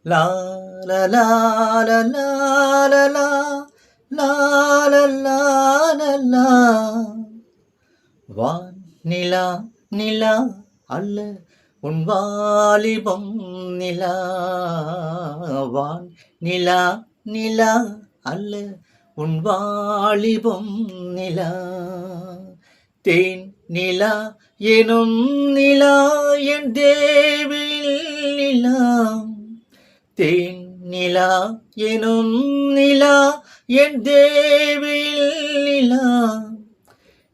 லா லா லா லா லா லா லா லா லா லா லா லா. வான் நிலா நிலா அல்ல உன் வாலிபம் நிலா. வான் நிலா நிலா அல்ல உன் வாலிபம் நிலா. தேன் நிலா எனும் நிலா என் தேவில் நிலா. தேன் நிலா எனும் நிலா என் தேவில் நிலா.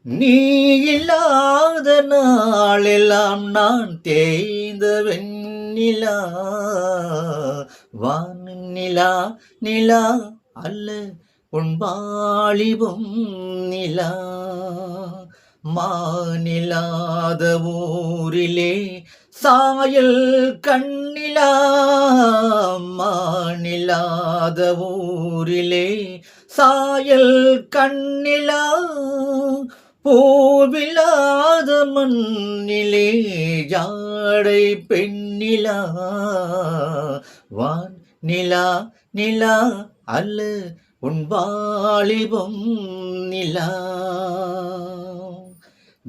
நீ இல்லாத நாளெல்லாம் நான் தேய்ந்த வெண்ணிலா. வான் நிலா நிலா அல்ல உன் வாலிபம் நிலா. மானில்லாத ஊரிலே சாயல் கண்ணிலா. மானில்லாத ஊரிலே சாயல் கண்ணிலா. பூவில்லாத மண்ணிலே ஜாடை பெண்ணிலா. வான் நிலா நிலா அல்ல உன் வாலிபம் நிலா.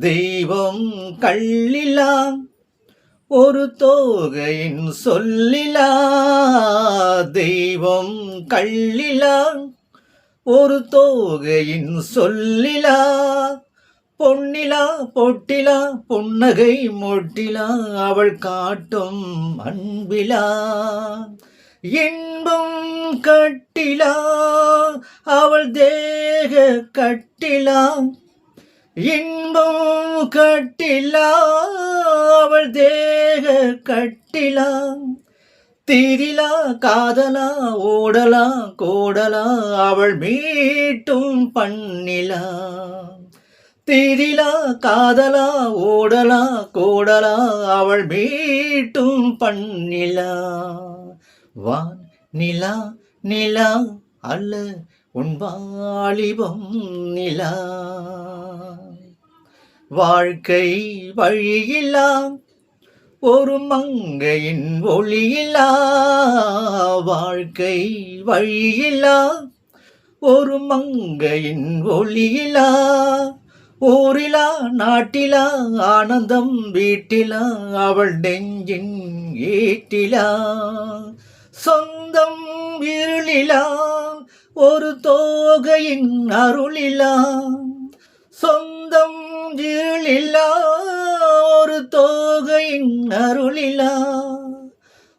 தெய்வம் கள்ளிலா ஒரு தோகையின் சொல்லிலா. தெய்வம் கள்ளிலா ஒரு தோகையின் சொல்லிலா. பொன்னிலா பொட்டிலா புன்னகை மொட்டிலா அவள் காட்டும் அன்பிலா. இன்பம் கட்டிலா அவள் தேக கட்டிலா. இன்பம் கட்டிலா அவள் தேக கட்டிலா. தீரிலா காதலா ஓடலா கோடலா அவள் மீட்டும் பண்ணிலா. தீரிலா காதலா ஓடலா கோடலா அவள் மீட்டும் பண்ணிலா. வான் நிலா நிலா அல்ல உன் வாலிபம் நிலா. வாழ்க்கை வழியிலா ஒரு மங்கையின் ஒளியிலா. வாழ்க்கை வழியிலா ஒரு மங்கையின் ஒளியிலா. ஊரிலா நாட்டிலா ஆனந்தம் வீட்டிலா அவள் நெஞ்சின் ஏட்டிலா. சொந்தம் இருளிலா ஒரு தோகையின் அருளிலா. சொந்தம் இருளிலா ஒரு தோகையின் அருளிலா.